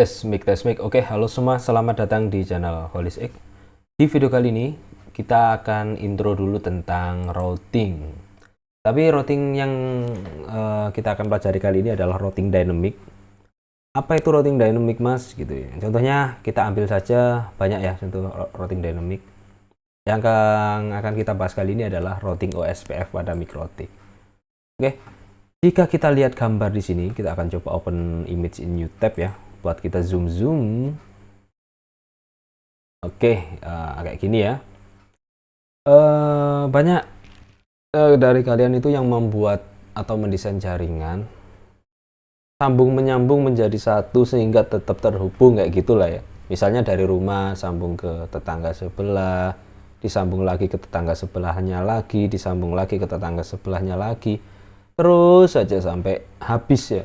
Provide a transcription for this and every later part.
Tes mic. Oke, halo semua, selamat datang di channel Holistic. Di video kali ini kita akan intro dulu tentang routing. Tapi routing yang kita akan pelajari kali ini adalah routing dynamic. Apa itu routing dynamic, Mas? Gitu ya. Contohnya kita ambil saja banyak ya contoh routing dynamic. Yang akan kita bahas kali ini adalah routing OSPF pada mikrotik. Oke. Jika kita lihat gambar di sini, kita akan coba open image in new tab ya. Buat kita zoom. Oke, kayak gini ya. Banyak dari kalian itu yang membuat atau mendesain jaringan sambung menyambung menjadi satu sehingga tetap terhubung kayak gitulah ya. Misalnya dari rumah sambung ke tetangga sebelah, disambung lagi ke tetangga sebelahnya lagi, disambung lagi ke tetangga sebelahnya lagi, terus saja sampai habis ya.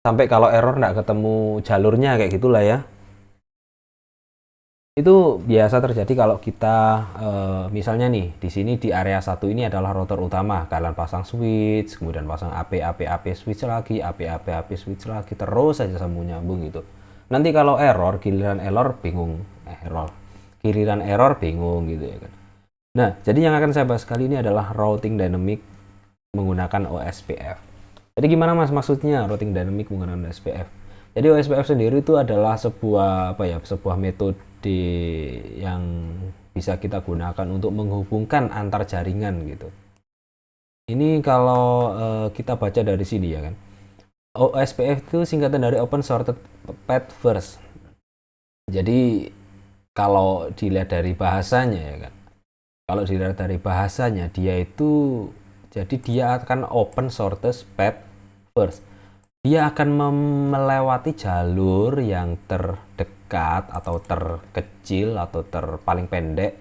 Sampai kalau error nggak ketemu jalurnya kayak gitulah ya. Itu biasa terjadi kalau kita misalnya nih di sini di area satu ini adalah router utama, kalian pasang switch, kemudian pasang AP switch lagi, AP switch lagi, terus saja sambung nyambung gitu. Nanti kalau error, giliran error bingung, giliran error bingung gitu ya kan. Nah, jadi yang akan saya bahas kali ini adalah routing dynamic menggunakan OSPF. Jadi gimana Mas maksudnya routing dynamic menggunakan OSPF? Jadi OSPF sendiri itu adalah sebuah sebuah metode yang bisa kita gunakan untuk menghubungkan antar jaringan gitu. Ini kalau kita baca dari sini ya kan. OSPF itu singkatan dari Open Shorted Path First. Jadi kalau dilihat dari bahasanya ya kan. Kalau dilihat dari bahasanya dia itu jadi dia akan open shortest path first. Dia akan melewati jalur yang terdekat atau terkecil atau paling pendek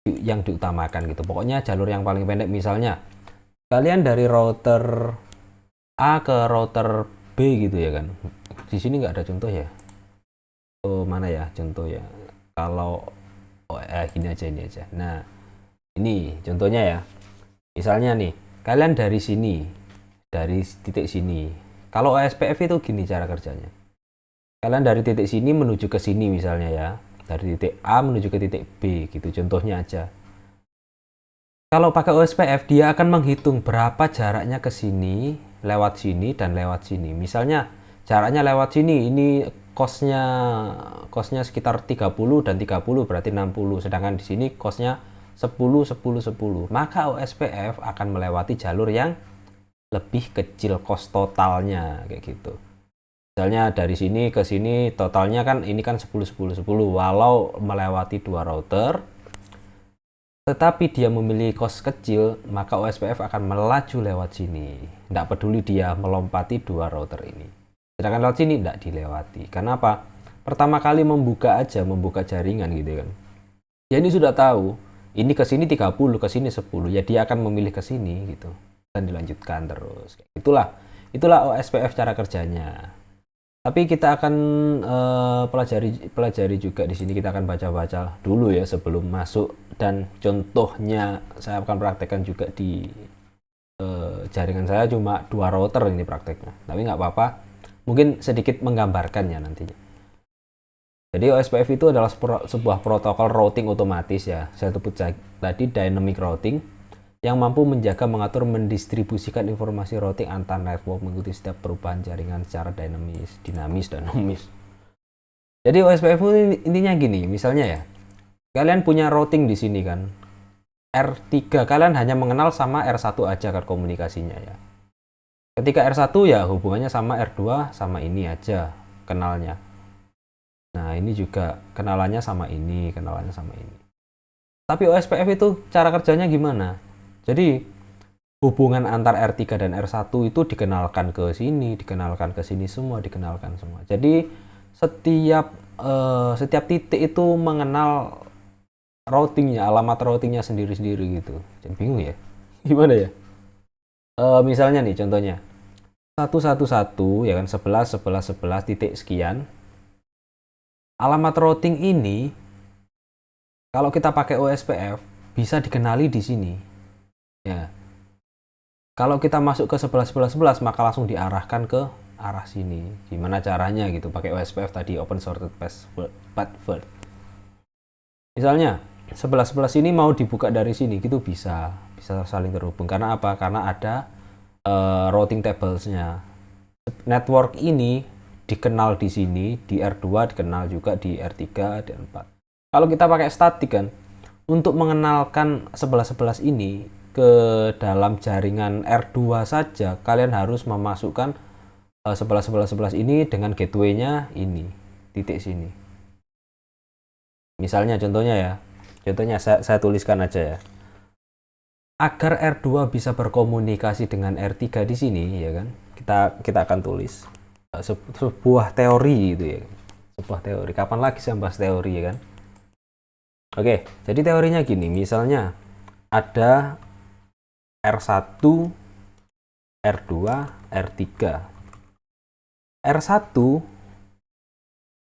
yang diutamakan gitu. Pokoknya jalur yang paling pendek, misalnya kalian dari router A ke router B gitu ya kan. Di sini nggak ada contoh ya. Oh, mana ya contoh ya. Kalau ini aja. Nah, ini contohnya ya. Misalnya nih, kalian dari sini, dari titik sini. Kalau OSPF itu gini cara kerjanya. Kalian dari titik sini menuju ke sini misalnya ya. Dari titik A menuju ke titik B gitu, contohnya aja. Kalau pakai OSPF, dia akan menghitung berapa jaraknya ke sini, lewat sini, dan lewat sini. Misalnya, jaraknya lewat sini, ini kosnya sekitar 30 dan 30 berarti 60. Sedangkan di sini kosnya 10. Maka OSPF akan melewati jalur yang lebih kecil kos totalnya kayak gitu. Misalnya dari sini ke sini totalnya kan ini kan 10 walau melewati dua router tetapi dia memilih kos kecil, maka OSPF akan melaju lewat sini. Tidak peduli dia melompati dua router ini. Sedangkan lewat sini tidak dilewati. Kenapa? Pertama kali membuka jaringan gitu kan. Ya ini sudah tahu ini ke sini 30, ke sini 10, ya dia akan memilih ke sini gitu dan dilanjutkan terus. Itulah OSPF cara kerjanya. Tapi kita akan pelajari juga di sini, kita akan baca dulu ya sebelum masuk, dan contohnya saya akan praktekkan juga di jaringan saya cuma 2 router ini prakteknya. Tapi nggak apa-apa, mungkin sedikit menggambarkannya nantinya. Jadi OSPF itu adalah sebuah protokol routing otomatis ya. Saya sebut tadi dynamic routing yang mampu menjaga, mengatur, mendistribusikan informasi routing antar network mengikuti setiap perubahan jaringan secara dinamis, dinamis. Jadi OSPF itu intinya gini, misalnya ya. Kalian punya routing di sini kan. R3 kalian hanya mengenal sama R1 aja kan komunikasinya ya. Ketika R1 ya hubungannya sama R2 sama ini aja kenalnya. Nah, ini juga kenalannya sama ini. Tapi OSPF itu cara kerjanya gimana? Jadi, hubungan antar R3 dan R1 itu dikenalkan ke sini semua, dikenalkan semua. Jadi, setiap titik itu mengenal routingnya, alamat routingnya sendiri-sendiri gitu. Jadi bingung ya? Gimana ya? Misalnya nih contohnya. 111 ya kan, 11 titik sekian. Alamat routing ini kalau kita pakai OSPF bisa dikenali di sini. Ya. Kalau kita masuk ke 11 maka langsung diarahkan ke arah sini. Gimana caranya gitu pakai OSPF tadi, open sorted path. Misalnya sebelah sini mau dibuka dari sini gitu bisa saling terhubung. Karena apa? Karena ada routing tablesnya. Network ini dikenal di sini, di R2 dikenal juga di R3 dan R4. Kalau kita pakai statik kan, untuk mengenalkan 11 ini ke dalam jaringan R2 saja, kalian harus memasukkan 11 ini dengan gateway-nya ini, titik sini. Misalnya contohnya saya tuliskan aja ya. Agar R2 bisa berkomunikasi dengan R3 di sini ya kan, kita akan tulis sebuah teori gitu ya. Sebuah teori. Kapan lagi saya bahas teori ya kan? Oke, jadi teorinya gini, misalnya ada R1, R2, R3. R1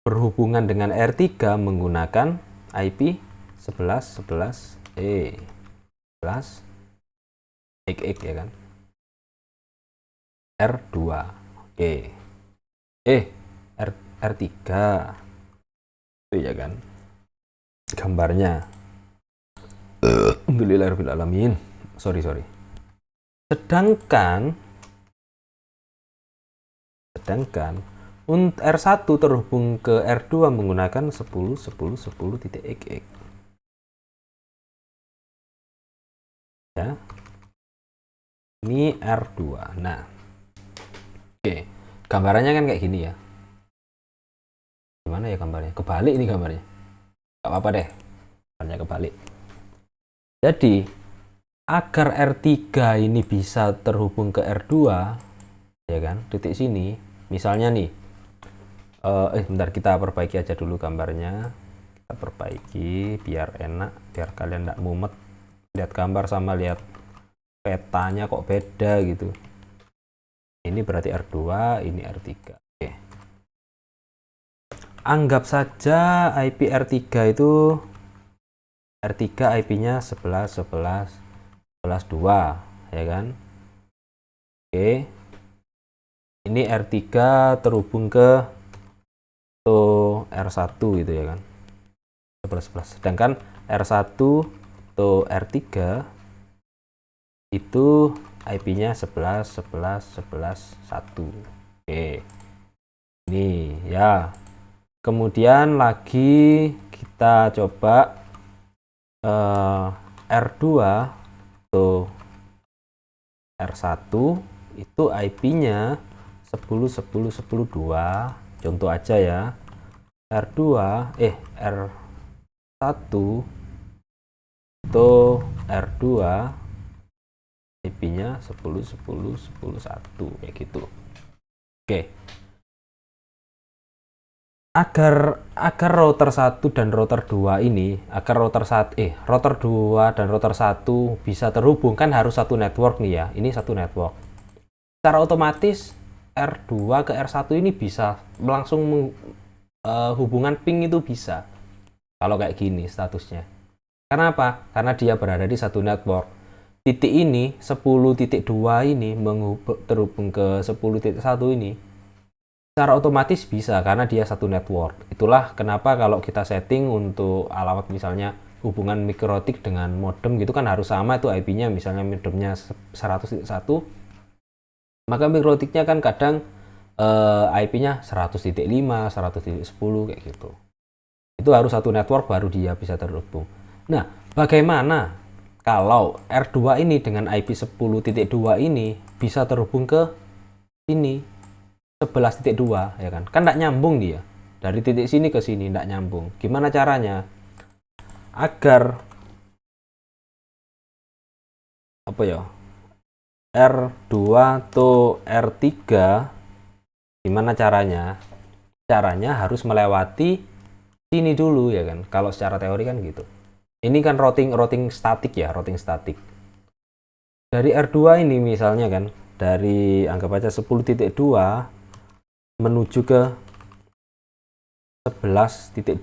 berhubungan dengan R3 menggunakan IP 11.11e 11xx ya kan. R2. Oke. R3 itu ya kan. Gambarnya. Alhamdulillahirobbilalamin. Sorry. Sedangkan R1 terhubung ke R2 menggunakan 10.10.10.xx. Ya. Ini R2. Nah. Oke. Gambarannya kan kayak gini ya. Gimana ya gambarnya? Kebalik ini gambarnya. Gak apa-apa deh. Gambarnya kebalik. Jadi, agar R3 ini bisa terhubung ke R2, ya kan, titik sini, misalnya nih, bentar kita perbaiki aja dulu gambarnya, kita perbaiki biar enak, biar kalian nggak mumet lihat gambar sama lihat petanya kok beda gitu. Ini berarti R2, ini R3. Oke. Anggap saja IP R3 itu R3 IP-nya 11.11.11.2 ya kan. Oke. Ini R3 terhubung ke R1 gitu ya kan. 11.11. Sedangkan R1 atau R3 itu IP-nya 11.11.11.1. Oke. Ini ya. Kemudian lagi kita coba R2 atau R1 itu IP-nya 10.10.10.2. Contoh aja ya. R1 itu R2 IP-nya 10.10.10.1 kayak gitu. Oke. Agar router 1 dan router 2 ini, router 2 dan router 1 bisa terhubung kan harus satu network nih ya. Ini satu network. Secara otomatis R2 ke R1 ini bisa langsung hubungan ping itu bisa. Kalau kayak gini statusnya. Karena apa? Karena dia berada di satu network. Titik ini 10.2 ini terhubung ke 10.1 ini. Secara otomatis bisa karena dia satu network. Itulah kenapa kalau kita setting untuk alamat misalnya hubungan mikrotik dengan modem gitu kan harus sama itu IP-nya, misalnya modemnya 100.1, maka mikrotiknya kan kadang IP-nya 100.5, 100.10 kayak gitu. Itu harus satu network baru dia bisa terhubung. Nah, bagaimana kalau R2 ini dengan IP 10.2 ini bisa terhubung ke sini 11.2 ya kan nggak nyambung dia dari titik sini ke sini, nggak nyambung. Gimana caranya agar apa ya R2 atau R3, gimana caranya harus melewati sini dulu ya kan. Kalau secara teori kan gitu. Ini kan routing statik ya, routing statik dari R2 ini misalnya kan, dari anggap aja 10.2 menuju ke 11.2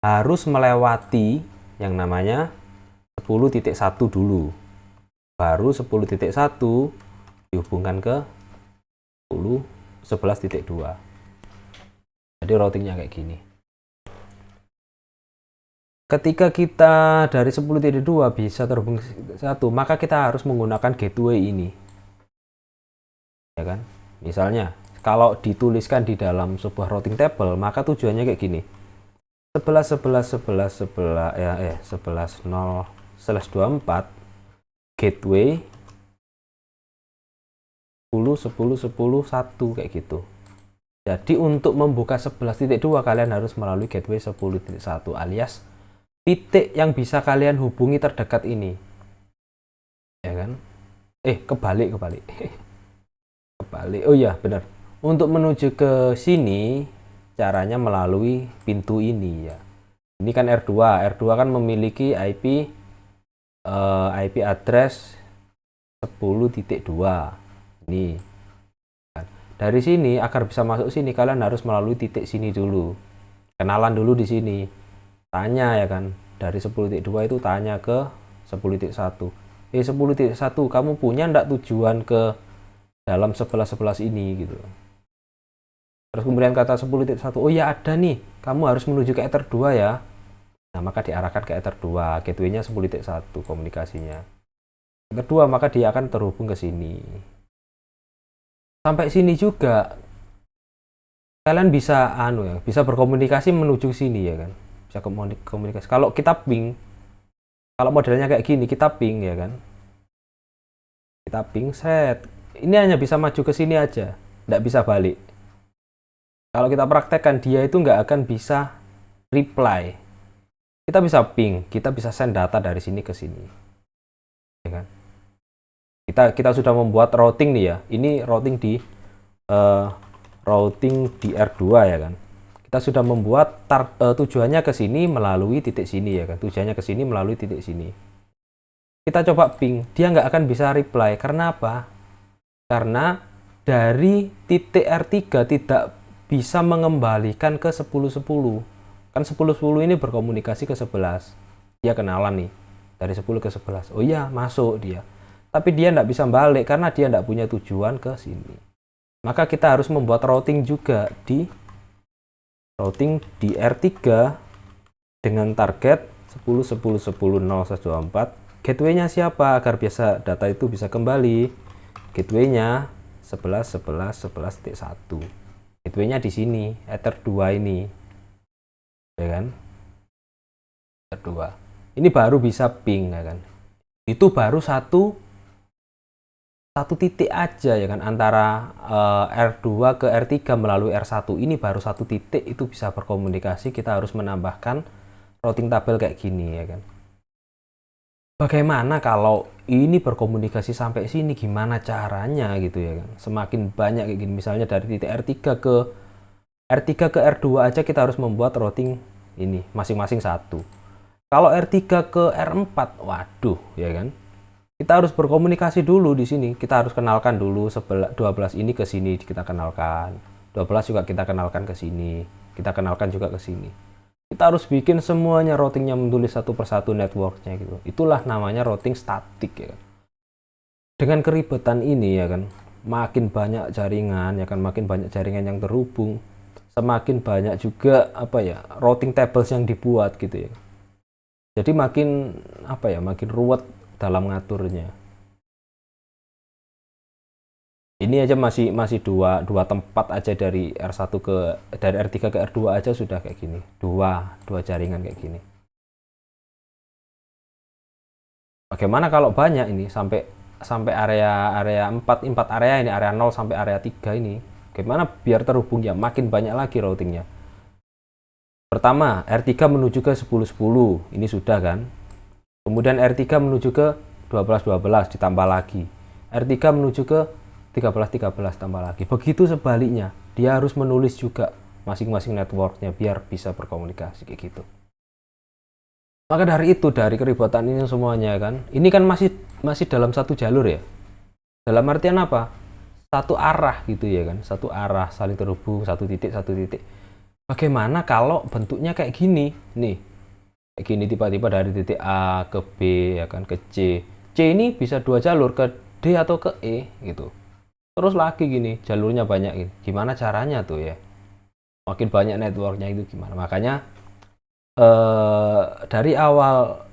harus melewati yang namanya 10.1 dulu, baru 10.1 dihubungkan ke 10, 11.2. Jadi routingnya kayak gini. Ketika kita dari 10.2 bisa terhubung ke 1, maka kita harus menggunakan gateway ini. Ya kan? Misalnya, kalau dituliskan di dalam sebuah routing table, maka tujuannya kayak gini. 11.0/24 gateway 10, 10, 10, 1 kayak gitu. Jadi untuk membuka 11.2 kalian harus melalui gateway 10.1 alias titik yang bisa kalian hubungi terdekat ini. Ya kan? Kebalik. Kebalik. Oh iya, benar. Untuk menuju ke sini caranya melalui pintu ini ya. Ini kan R2. R2 kan memiliki IP address 10.2. Ini. Dari sini agar bisa masuk sini kalian harus melalui titik sini dulu. Kenalan dulu di sini. Tanya ya kan. Dari 10.2 itu tanya ke 10.1. 10.1 kamu punya enggak tujuan ke dalam 11 ini gitu. Terus kemudian kata 10.1, oh ya ada nih, kamu harus menuju ke Ether 2 ya. Nah, maka diarahkan ke Ether 2, gateway-nya 10.1 komunikasinya. Ether 2 maka dia akan terhubung ke sini. Sampai sini juga kalian bisa bisa berkomunikasi menuju sini ya kan. Bisa komunikasi. Kalau kita ping, kalau modelnya kayak gini, kita ping ya kan. Kita ping set. Ini hanya bisa maju ke sini aja, nggak bisa balik. Kalau kita praktekkan, dia itu nggak akan bisa reply. Kita bisa ping, kita bisa send data dari sini ke sini. Ya kan? Kita sudah membuat routing nih ya. Ini routing di R2 ya kan. Kita sudah membuat tujuannya ke sini melalui titik sini ya kan. Tujuannya ke sini melalui titik sini. Kita coba ping, dia nggak akan bisa reply. Karena apa? Karena dari titik R3 tidak bisa mengembalikan ke 10.10. Kan 10.10 ini berkomunikasi ke 11. Dia kenalan nih. Dari 10 ke 11. Oh iya, masuk dia. Tapi dia nggak bisa balik karena dia nggak punya tujuan ke sini. Maka kita harus membuat routing juga di R3 dengan target 10, 10, 10, 0, 124. Gateway-nya siapa agar biasa data itu bisa kembali? Gateway-nya 11, 11, 11.1. Gateway-nya di sini, Ether 2 ini. Ya kan? Ether 2. Ini baru bisa ping ya kan. Itu baru satu titik aja ya kan, antara R2 ke R3 melalui R1 ini baru satu titik, itu bisa berkomunikasi. Kita harus menambahkan routing tabel kayak gini ya kan. Bagaimana kalau ini berkomunikasi sampai sini, gimana caranya gitu ya kan. Semakin banyak kayak gini, misalnya dari titik R3 ke R2 aja kita harus membuat routing ini masing-masing satu. Kalau R3 ke R4, waduh ya kan. Kita harus berkomunikasi dulu di sini. Kita harus kenalkan dulu 12 ini ke sini, kita kenalkan. 12 juga kita kenalkan ke sini. Kita kenalkan juga ke sini. Kita harus bikin semuanya routingnya, menulis satu persatu networknya gitu. Itulah namanya routing statik ya kan. Dengan keribetan ini ya kan, makin banyak jaringan ya kan, makin banyak jaringan yang terhubung, semakin banyak juga routing tables yang dibuat gitu ya. Jadi makin makin ruwet dalam ngaturnya. Ini aja masih dua tempat aja dari R3 ke R2 aja sudah kayak gini. Dua jaringan kayak gini. Bagaimana kalau banyak ini sampai area 4 area ini, area 0 sampai area 3 ini. Bagaimana biar terhubung ya, makin banyak lagi routingnya. Pertama, R3 menuju ke 10.10. Ini sudah kan? Kemudian R3 menuju ke 12.12 ditambah lagi. R3 menuju ke 13.13 tambah lagi. Begitu sebaliknya, dia harus menulis juga masing-masing networknya biar bisa berkomunikasi kayak gitu. Maka dari itu, dari keributan ini semuanya kan, ini kan masih dalam satu jalur ya. Dalam artian apa? Satu arah gitu ya kan, satu arah saling terhubung, satu titik. Bagaimana kalau bentuknya kayak gini nih? Kayak gini tiba-tiba dari titik A ke B ya kan, ke C. C ini bisa dua jalur, ke D atau ke E gitu. Terus lagi gini, jalurnya banyak gini. Gimana caranya tuh ya? Makin banyak networknya itu gimana? Makanya dari awal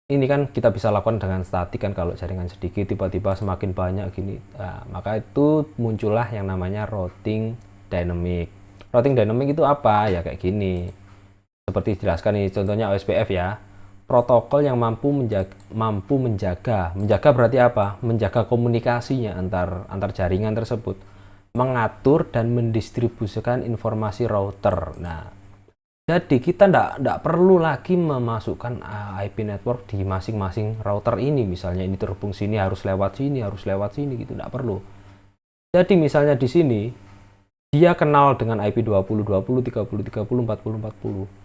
ini kan kita bisa lakukan dengan statik kan, kalau jaringan sedikit tiba-tiba semakin banyak gini. Nah, maka itu muncullah yang namanya routing dynamic. Routing dynamic itu apa? Ya kayak gini. Seperti dijelaskan ini contohnya OSPF ya. Protokol yang menjaga berarti apa? Menjaga komunikasinya antar jaringan tersebut, mengatur dan mendistribusikan informasi router. Nah, jadi kita nggak perlu lagi memasukkan IP network di masing-masing router ini. Misalnya ini terhubung sini harus lewat sini gitu, nggak perlu. Jadi misalnya di sini dia kenal dengan IP 20 20 30 30 40 40.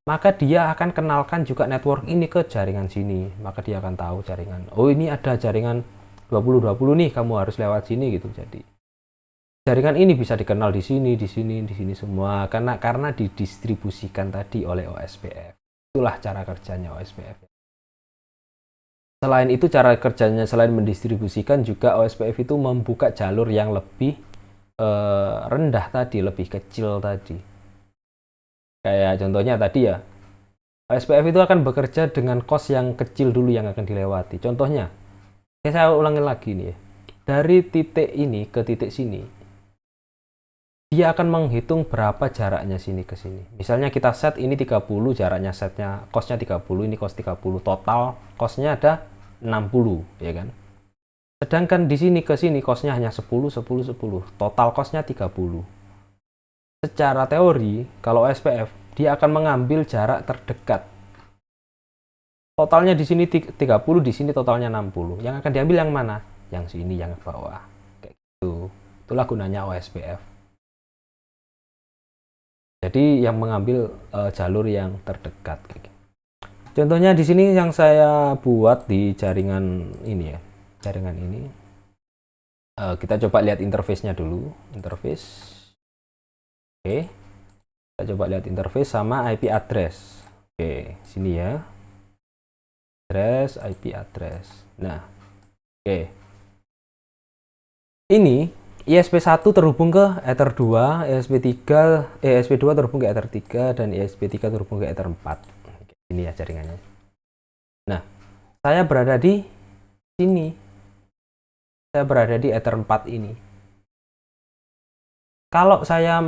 Maka dia akan kenalkan juga network ini ke jaringan sini. Maka dia akan tahu jaringan. Oh, ini ada jaringan 20 20 nih, kamu harus lewat sini gitu. Jadi jaringan ini bisa dikenal di sini semua karena didistribusikan tadi oleh OSPF. Itulah cara kerjanya OSPF. Selain itu cara kerjanya selain mendistribusikan juga OSPF itu membuka jalur yang lebih rendah tadi, lebih kecil tadi. Kayak contohnya tadi ya, OSPF itu akan bekerja dengan cost yang kecil dulu yang akan dilewati. Contohnya, saya ulangi lagi nih ya. Dari titik ini ke titik sini, dia akan menghitung berapa jaraknya sini ke sini. Misalnya kita set ini 30, jaraknya setnya, costnya 30, ini cost 30, total costnya ada 60, ya kan? Sedangkan di sini ke sini costnya hanya 10, 10, 10, total costnya 30. Secara teori, kalau SPF, dia akan mengambil jarak terdekat. Totalnya di sini 30, di sini totalnya 60. Yang akan diambil yang mana? Yang sini, yang ke bawah. Kayak gitu. Itulah gunanya OSPF. Jadi yang mengambil jalur yang terdekat. Contohnya di sini yang saya buat di jaringan ini ya, jaringan ini. Kita coba lihat interface-nya dulu, interface. Oke, kita coba lihat interface sama IP address. Oke, sini ya, address, IP address. Nah, oke, ini ISP1 terhubung ke Ether 2, ESP2 terhubung ke Ether 3, dan ESP3 terhubung ke Ether 4. Ini ya jaringannya. Nah, saya berada di sini. Saya berada di Ether 4 ini. Kalau saya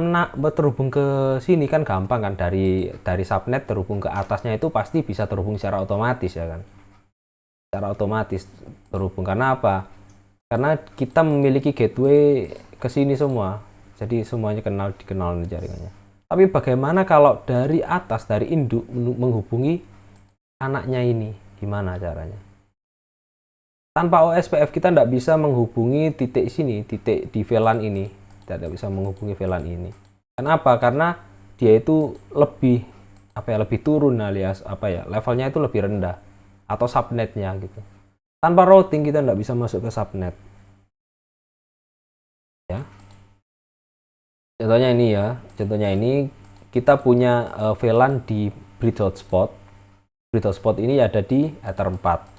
terhubung ke sini kan gampang kan, dari subnet terhubung ke atasnya itu pasti bisa terhubung secara otomatis ya kan. Secara otomatis terhubung, karena apa? Karena kita memiliki gateway ke sini semua. Jadi semuanya dikenal jaringannya. Tapi bagaimana kalau dari atas, dari induk menghubungi anaknya ini? Gimana caranya? Tanpa OSPF kita tidak bisa menghubungi titik sini, titik di VLAN ini. Tidak bisa menghubungi VLAN ini. Kenapa? Karena dia itu lebih lebih turun alias levelnya itu lebih rendah, atau subnetnya gitu. Tanpa routing kita tidak bisa masuk ke subnet. Ya. Contohnya ini ya, kita punya VLAN di bridge hotspot. Bridge hotspot ini ada di Ether 4.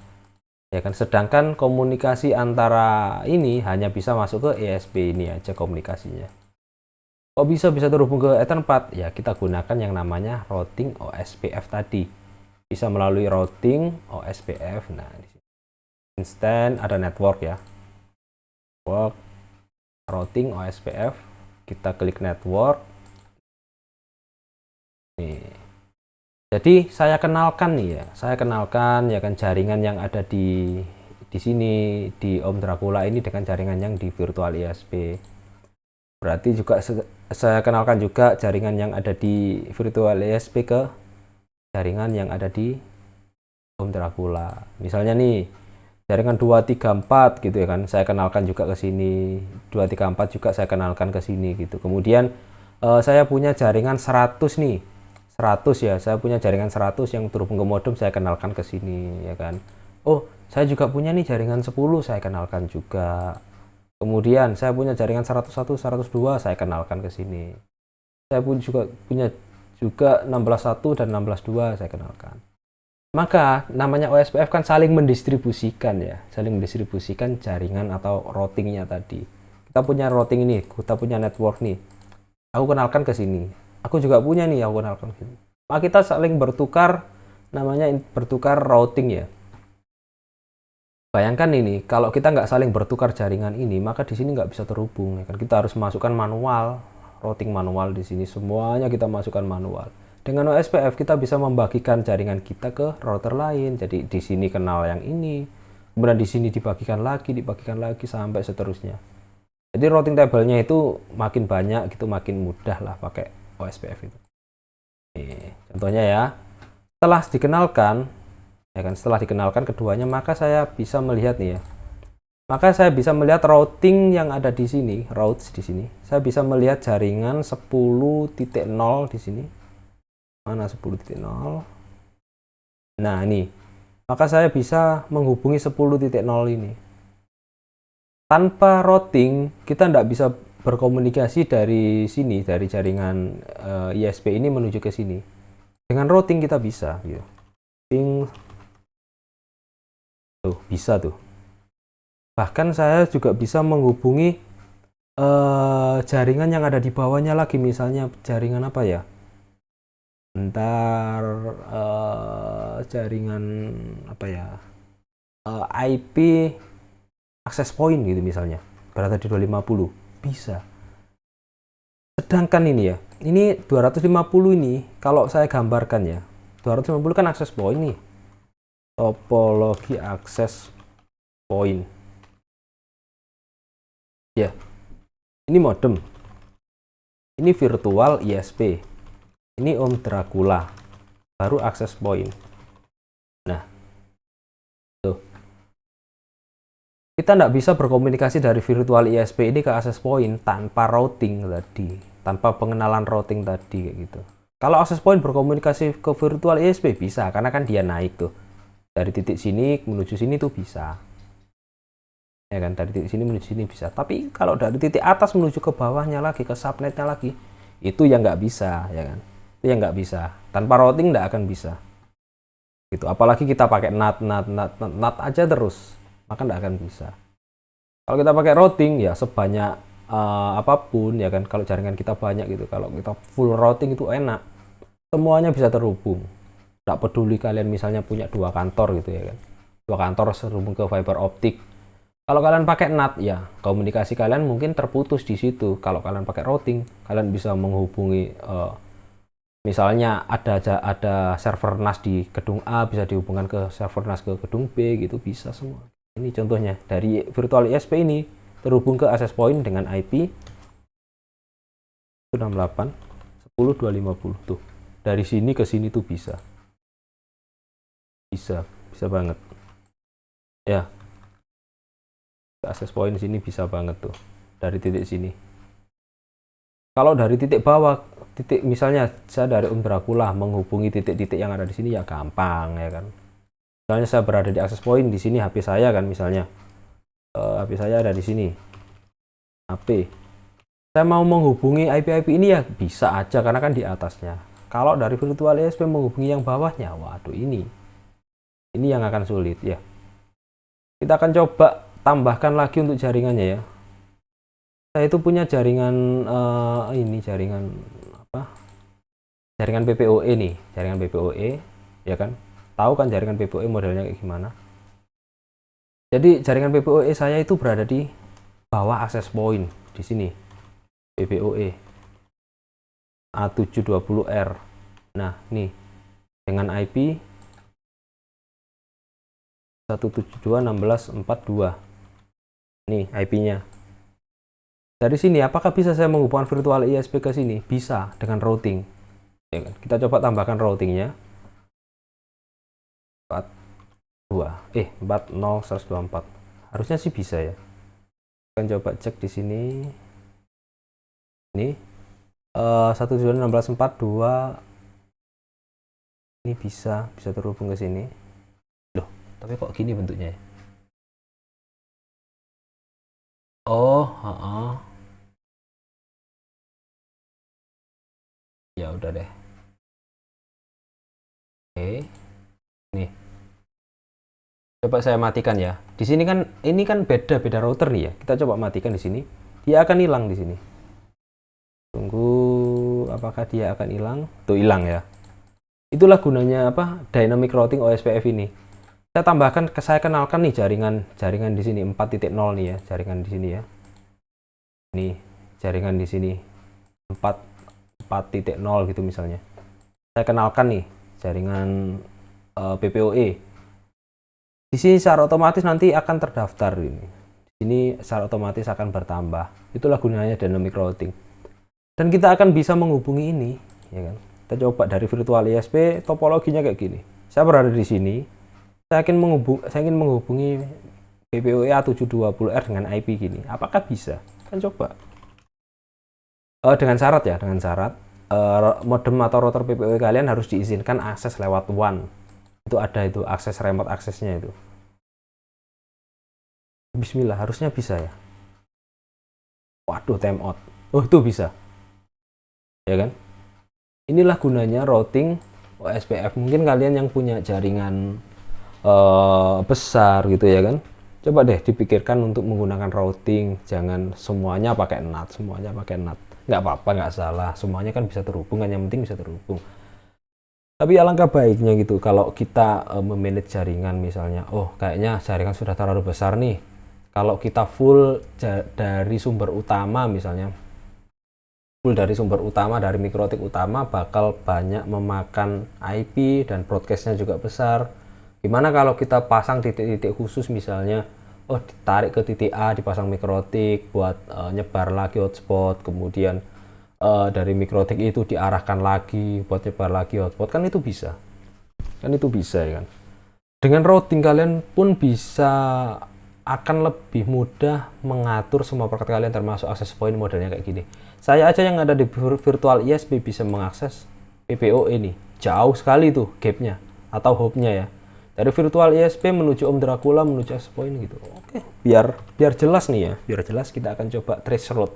Ya kan, sedangkan komunikasi antara ini hanya bisa masuk ke ESP ini aja komunikasinya. Kok bisa terhubung ke Ether 4? Ya kita gunakan yang namanya routing OSPF tadi. Bisa melalui routing OSPF. Nah, di sini instant ada network ya. Network routing OSPF. Kita klik network. Nih. Jadi saya kenalkan nih ya, kan jaringan yang ada di sini di Om Dracula ini dengan jaringan yang di virtual ISP. Berarti juga saya kenalkan juga jaringan yang ada di virtual ISP ke jaringan yang ada di Om Dracula. Misalnya nih, jaringan 234 gitu ya kan, saya kenalkan juga ke sini. 234 juga saya kenalkan ke sini gitu. Kemudian saya punya jaringan 100 nih. 100 ya, saya punya jaringan 100 yang terhubung ke modem, saya kenalkan ke sini ya kan. Oh, saya juga punya nih jaringan 10, saya kenalkan juga. Kemudian saya punya jaringan 101, 102, saya kenalkan ke sini. Saya pun juga punya 16.1 dan 16.2, saya kenalkan. Maka namanya OSPF kan saling mendistribusikan ya, saling mendistribusikan jaringan atau routingnya tadi. Kita punya routing ini, kita punya network nih. Aku kenalkan ke sini. Aku juga punya nih, aku kenalkan ke sini. Maka kita saling bertukar, namanya bertukar routing ya. Bayangkan ini, kalau kita nggak saling bertukar jaringan ini, maka di sini nggak bisa terhubung. Ya kan? Kita harus masukkan manual, routing manual di sini. Semuanya kita masukkan manual. Dengan OSPF kita bisa membagikan jaringan kita ke router lain. Jadi di sini kenal yang ini, kemudian di sini dibagikan lagi sampai seterusnya. Jadi routing table-nya itu makin banyak gitu, makin mudah lah pakai OSPF itu. Contohnya ya, setelah dikenalkan, ya kan, setelah dikenalkan keduanya, maka saya bisa melihat nih ya. Maka saya bisa melihat routing yang ada di sini, routes di sini. Saya bisa melihat jaringan 10.0 di sini. Mana 10.0? Nah, ini. Maka saya bisa menghubungi 10.0 ini. Tanpa routing, kita tidak bisa berkomunikasi dari sini, dari jaringan ISP ini menuju ke sini. Dengan routing kita bisa, gitu. Ping, tuh bisa tuh. Bahkan saya juga bisa menghubungi jaringan yang ada di bawahnya lagi, misalnya jaringan apa ya? Bentar, jaringan apa ya? IP access point gitu misalnya. Berada di 250, bisa. Sedangkan ini ya, ini 250 ini kalau saya gambarkan ya, 250 kan access point nih. Topologi access point. Ya. Ini modem. Ini virtual ISP. Ini Om Dracula. Baru access point. Nah. Tuh. Kita nggak bisa berkomunikasi dari virtual ISP ini ke access point tanpa routing tadi. Tanpa pengenalan routing tadi kayak gitu. Kalau access point berkomunikasi ke virtual ISP bisa, karena kan dia naik tuh. Dari titik sini menuju sini tuh bisa. Ya kan, dari titik sini menuju sini bisa. Tapi kalau dari titik atas menuju ke bawahnya lagi, ke subnetnya lagi, itu yang nggak bisa, ya kan? Itu yang nggak bisa. Tanpa routing nggak akan bisa. Gitu. Apalagi kita pakai NAT aja terus, maka nggak akan bisa. Kalau kita pakai routing ya sebanyak apapun, ya kan? Kalau jaringan kita banyak gitu, kalau kita full routing itu enak, semuanya bisa terhubung. Nggak peduli kalian misalnya punya 2 kantor gitu, ya kan? 2 kantor terhubung ke fiber optik. Kalau kalian pakai NAT ya, komunikasi kalian mungkin terputus di situ. Kalau kalian pakai routing, kalian bisa menghubungi misalnya ada server NAS di gedung A, bisa dihubungkan ke server NAS ke gedung B gitu, bisa semua. Ini contohnya dari virtual ISP ini terhubung ke access point dengan IP 68 10.250 tuh. Dari sini ke sini tuh bisa. Bisa banget. Ya. Access point sini bisa banget tuh dari titik sini. Kalau dari titik bawah, titik misalnya saya dari Om Dracula menghubungi titik-titik yang ada di sini ya gampang, ya kan. Misalnya saya berada di access point di sini, HP saya kan misalnya HP saya ada di sini, HP saya mau menghubungi IP ini ya bisa aja karena kan di atasnya. Kalau dari virtual ISP menghubungi yang bawahnya, waduh ini yang akan sulit ya. Kita akan coba tambahkan lagi untuk jaringannya ya. Saya itu punya jaringan ini jaringan apa? Jaringan PPOE nih, jaringan PPOE, ya kan? Tahu kan jaringan PPOE modelnya kayak gimana? Jadi jaringan PPOE saya itu berada di bawah access point di sini. PPOE A720R. Nah, nih dengan IP 172.16.42. Nih IP-nya. Dari sini apakah bisa saya menghubungkan virtual ISP ke sini? Bisa dengan routing. Ya kan? Kita coba tambahkan routingnya. 40.124. Harusnya sih bisa ya. Kita coba cek di sini. Ini 172.16.42. Ini bisa terhubung ke sini. Loh, tapi kok gini bentuknya ya? Oh, ya udah deh. Oke, nih. Coba saya matikan ya. Di sini kan ini kan beda router nih ya. Kita coba matikan di sini. dia akan hilang di sini. Tunggu, apakah dia akan hilang? Tuh hilang ya. Itulah gunanya apa? Dynamic routing OSPF ini. Saya tambahkan, saya kenalkan nih jaringan di sini 4.0 nih ya, jaringan di sini ya. Nih, jaringan di sini 4.0 gitu misalnya. Saya kenalkan nih jaringan PPOE. Di sini secara otomatis nanti akan terdaftar ini. Di sini secara otomatis akan bertambah. Itulah gunanya dynamic routing. Dan kita akan bisa menghubungi ini, ya kan? Kita coba dari virtual ISP, topologinya kayak gini. Saya berada di sini. Saya ingin menghubungi PPOE A720R dengan IP gini. Apakah bisa? Kan coba. Dengan syarat ya, dengan syarat modem atau router PPOE kalian harus diizinkan akses lewat WAN. Itu ada itu akses remote aksesnya itu. Bismillah, harusnya bisa ya. Waduh, timeout. Oh, itu bisa. Ya kan? Inilah gunanya routing OSPF. Mungkin kalian yang punya jaringan besar gitu ya kan, coba deh dipikirkan untuk menggunakan routing. Jangan semuanya pakai NAT, nggak apa-apa, nggak salah, semuanya kan bisa terhubung kan, yang penting bisa terhubung. Tapi alangkah baiknya gitu kalau kita memanage jaringan, misalnya oh kayaknya jaringan sudah terlalu besar nih, kalau kita full dari sumber utama, misalnya dari mikrotik utama bakal banyak memakan IP dan broadcastnya juga besar. Gimana kalau kita pasang titik-titik khusus, misalnya oh ditarik ke titik A, dipasang mikrotik buat nyebar lagi hotspot, kemudian dari mikrotik itu diarahkan lagi buat nyebar lagi hotspot, kan itu bisa ya kan. Dengan routing kalian pun bisa akan lebih mudah mengatur semua perangkat kalian, termasuk access point. Modelnya kayak gini, saya aja yang ada di virtual ISP bisa mengakses PPOE ini. Jauh sekali tuh gapnya atau hopnya ya, dari virtual ISP menuju Om Dracula menuju access point gitu. Oke, biar jelas nih ya, biar jelas kita akan coba trace route.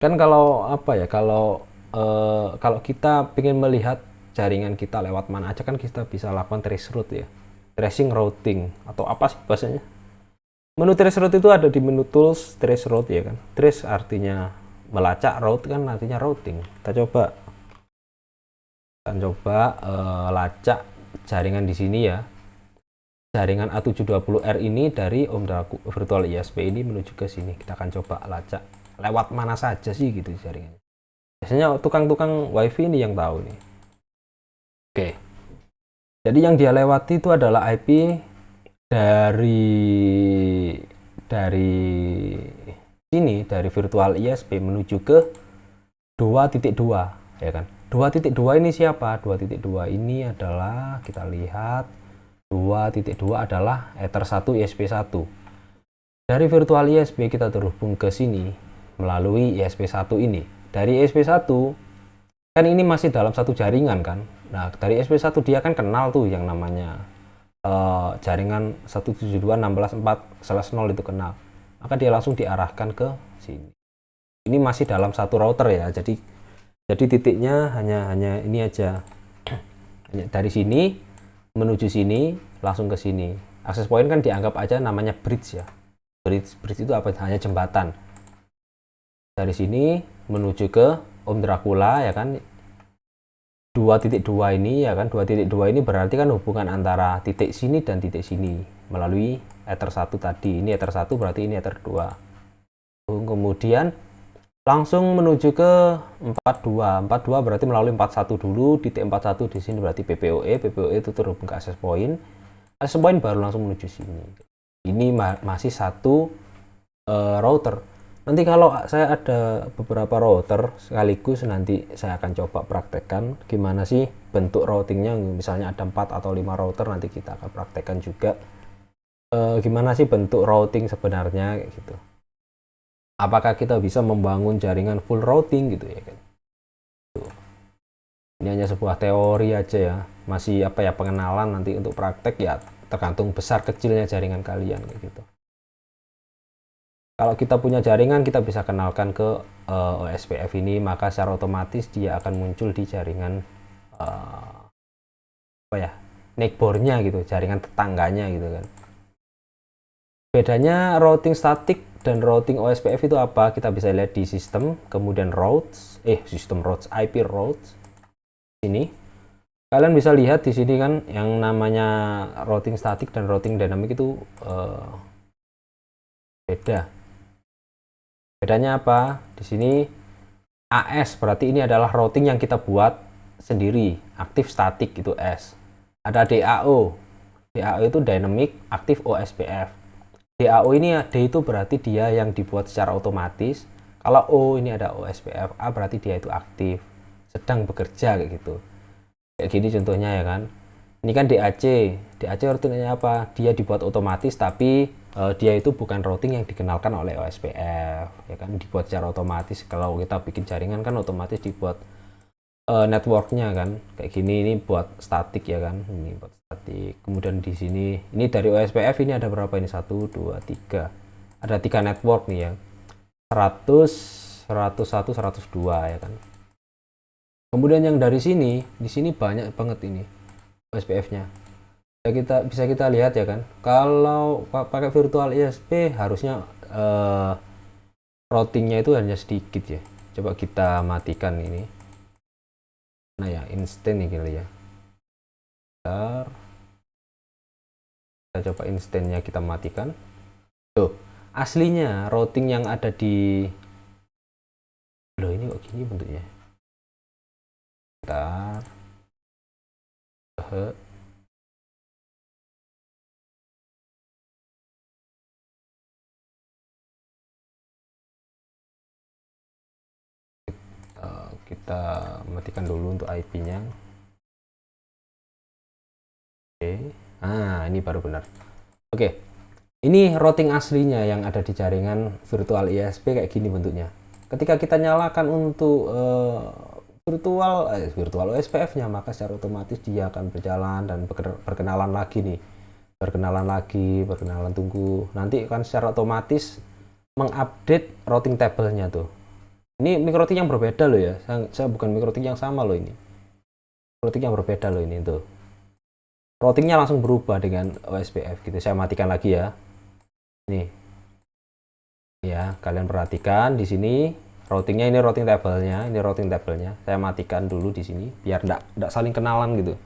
Kan kalau apa ya, kalau kita ingin melihat jaringan kita lewat mana aja, kan kita bisa lakukan trace route ya, tracing routing atau apa sih bahasanya. Menu trace route itu ada di menu tools trace route ya kan. Trace artinya melacak, route kan artinya routing. Kita coba lacak jaringan di sini ya. Jaringan A720R ini dari Om Dracula virtual ISP ini menuju ke sini. Kita akan coba lacak lewat mana saja sih gitu jaringannya. Biasanya tukang-tukang wifi ini yang tahu nih. Oke. Jadi yang dia lewati itu adalah IP dari sini, dari virtual ISP menuju ke 2.2 ya kan. 2.2 ini siapa? 2.2 ini adalah, kita lihat, 2.2 adalah Ether 1 ISP1. Dari virtual ISP kita terhubung ke sini melalui ISP1 ini. Dari ISP1 kan ini masih dalam satu jaringan kan. Nah, dari ISP1 dia kan kenal tuh yang namanya jaringan 172.16.4/0 itu kenal. Maka dia langsung diarahkan ke sini. Ini masih dalam satu router ya. Jadi titiknya hanya ini aja. Dari sini menuju sini langsung ke sini. Access point kan dianggap aja namanya bridge ya. Bridge itu apa? Hanya jembatan. Dari sini menuju ke Om Dracula ya kan. 2.2 ini ya kan, 2.2 ini berarti kan hubungan antara titik sini dan titik sini melalui Ether 1 tadi. Ini Ether 1 berarti ini Ether 2. Kemudian langsung menuju ke 42. 42 berarti melalui 41 dulu, titik 41 di sini berarti PPOE. PPOE itu terhubung ke access point. Access point baru langsung menuju sini. Ini masih satu router. Nanti kalau saya ada beberapa router sekaligus, nanti saya akan coba praktekkan gimana sih bentuk routingnya. Misalnya ada 4 atau 5 router, nanti kita akan praktekkan juga gimana sih bentuk routing sebenarnya gitu. Apakah kita bisa membangun jaringan full routing gitu ya kan. Ini hanya sebuah teori aja ya, masih apa ya, pengenalan. Nanti untuk praktek ya tergantung besar kecilnya jaringan kalian gitu. Kalau kita punya jaringan, kita bisa kenalkan ke OSPF ini, maka secara otomatis dia akan muncul di jaringan neighbornya gitu, jaringan tetangganya gitu kan. Bedanya routing statik dan routing OSPF itu apa? Kita bisa lihat di sistem, kemudian routes, IP routes. Ini kalian bisa lihat di sini kan yang namanya routing statik dan routing dynamic itu beda. Bedanya apa? Di sini AS berarti ini adalah routing yang kita buat sendiri, aktif statik itu S. Ada DAO. DAO itu dynamic active OSPF. DAO ini D itu berarti dia yang dibuat secara otomatis. Kalau O ini ada OSPF, A berarti dia itu aktif, sedang bekerja kayak gitu. Kayak gini contohnya ya kan. Ini kan DAC. DAC routingnya apa? Dia dibuat otomatis tapi dia itu bukan routing yang dikenalkan oleh OSPF, ya kan, dibuat secara otomatis. Kalau kita bikin jaringan kan otomatis dibuat networknya kan, kayak gini. Ini buat statik ya kan, ini buat statik. Kemudian di sini, ini dari OSPF ini ada berapa ini? 1, 2, 3. Ada 3 network nih ya, 100, 101, 102 ya kan. Kemudian yang dari sini, di sini banyak banget ini OSPF-nya. Bisa kita lihat ya kan, kalau pakai virtual ISP harusnya routingnya itu hanya sedikit ya. Coba kita matikan ini. Nah ya, instant nih kali ya. Bentar. Kita coba instantnya kita matikan. Tuh, aslinya routing yang ada di loh, ini kok gini bentuknya. Bentar. Kita matikan dulu untuk IP-nya. Oke. Nah, ini baru benar. Oke. Ini routing aslinya yang ada di jaringan virtual ISP kayak gini bentuknya. Ketika kita nyalakan untuk virtual OSPF-nya, maka secara otomatis dia akan berjalan dan berkenalan lagi nih. Berkenalan tunggu. Nanti kan secara otomatis mengupdate routing table-nya tuh. Ini mikrotik yang berbeda loh ya. Saya bukan mikrotik yang sama loh ini. Mikrotik yang berbeda loh ini tuh. Routingnya langsung berubah dengan OSPF gitu. Saya matikan lagi ya. Nih. Ya, kalian perhatikan di sini routingnya, ini routing table-nya. Saya matikan dulu di sini biar enggak saling kenalan gitu.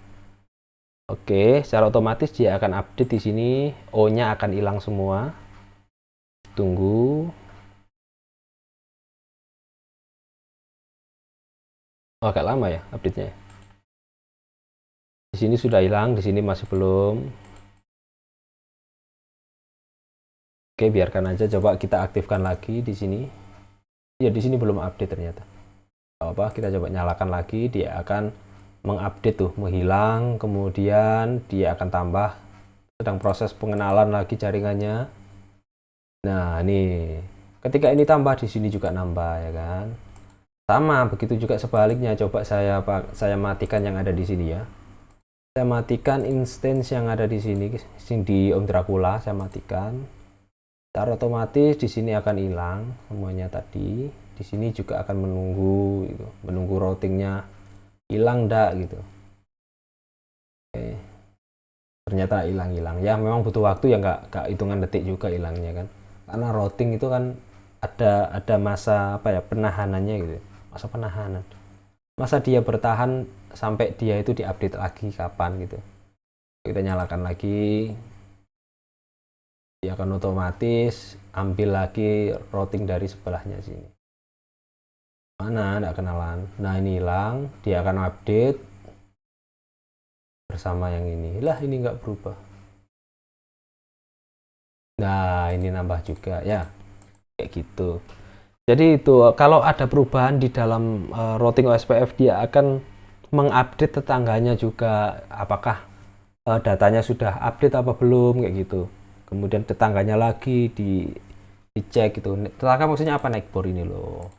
Oke, secara otomatis dia akan update di sini. O-nya akan hilang semua. Tunggu. Oh, agak lama ya update-nya. Di sini sudah hilang, di sini masih belum. Oke, biarkan aja. Coba kita aktifkan lagi di sini. Ya, di sini belum update ternyata. Apa? Kita coba nyalakan lagi, dia akan mengupdate tuh, menghilang, kemudian dia akan tambah. Sedang proses pengenalan lagi jaringannya. Nah, ini ketika ini tambah, di sini juga nambah ya kan. Sama, begitu juga sebaliknya. Coba saya matikan yang ada di sini ya. Saya matikan instance yang ada di sini di Om Dracula, saya matikan. Secara otomatis di sini akan hilang semuanya tadi. Di sini juga akan menunggu gitu, menunggu routingnya hilang ndak gitu. Oke. Ternyata hilang. Ya memang butuh waktu ya, nggak hitungan detik juga hilangnya kan. Karena routing itu kan ada masa apa ya, penahanannya gitu. Masa penahanan. Masa dia bertahan sampai dia itu diupdate lagi kapan gitu. Kita nyalakan lagi, dia akan otomatis ambil lagi routing dari sebelahnya sini. Mana enggak kenalan. Nah, ini hilang, dia akan update bersama yang ini. Lah, ini enggak berubah. Nah, ini nambah juga ya. Kayak gitu. Jadi itu kalau ada perubahan di dalam routing OSPF, dia akan mengupdate tetangganya juga, apakah datanya sudah update apa belum kayak gitu. Kemudian tetangganya lagi dicek gitu. Tetangga maksudnya apa? Neighbor ini loh.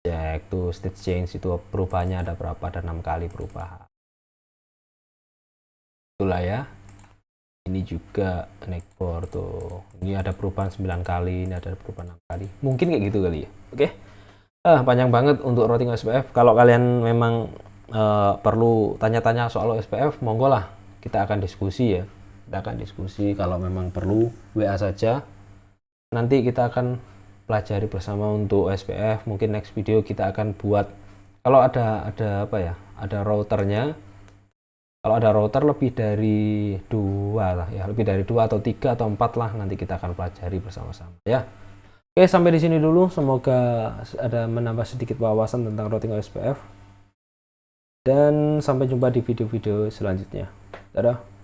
Cek tuh state change itu perubahannya ada berapa, ada 6 kali perubahan. Itulah ya. Ini juga neighbor tuh. Ini ada perubahan 9 kali, ini ada perubahan 6 kali. Mungkin kayak gitu kali ya. Oke. Panjang banget untuk routing OSPF. Kalau kalian memang perlu tanya-tanya soal OSPF, monggo lah, kita akan diskusi ya. Kita akan diskusi, kalau memang perlu WA saja. nanti kita akan pelajari bersama untuk SPF. Mungkin next video kita akan buat, kalau ada apa ya, ada routernya. Kalau ada router lebih dari 2 lah ya, lebih dari 2 atau 3 atau 4 lah, nanti kita akan pelajari bersama-sama ya. Oke, sampai di sini dulu. Semoga ada menambah sedikit wawasan tentang routing OSPF. Dan sampai jumpa di video-video selanjutnya. Dadah.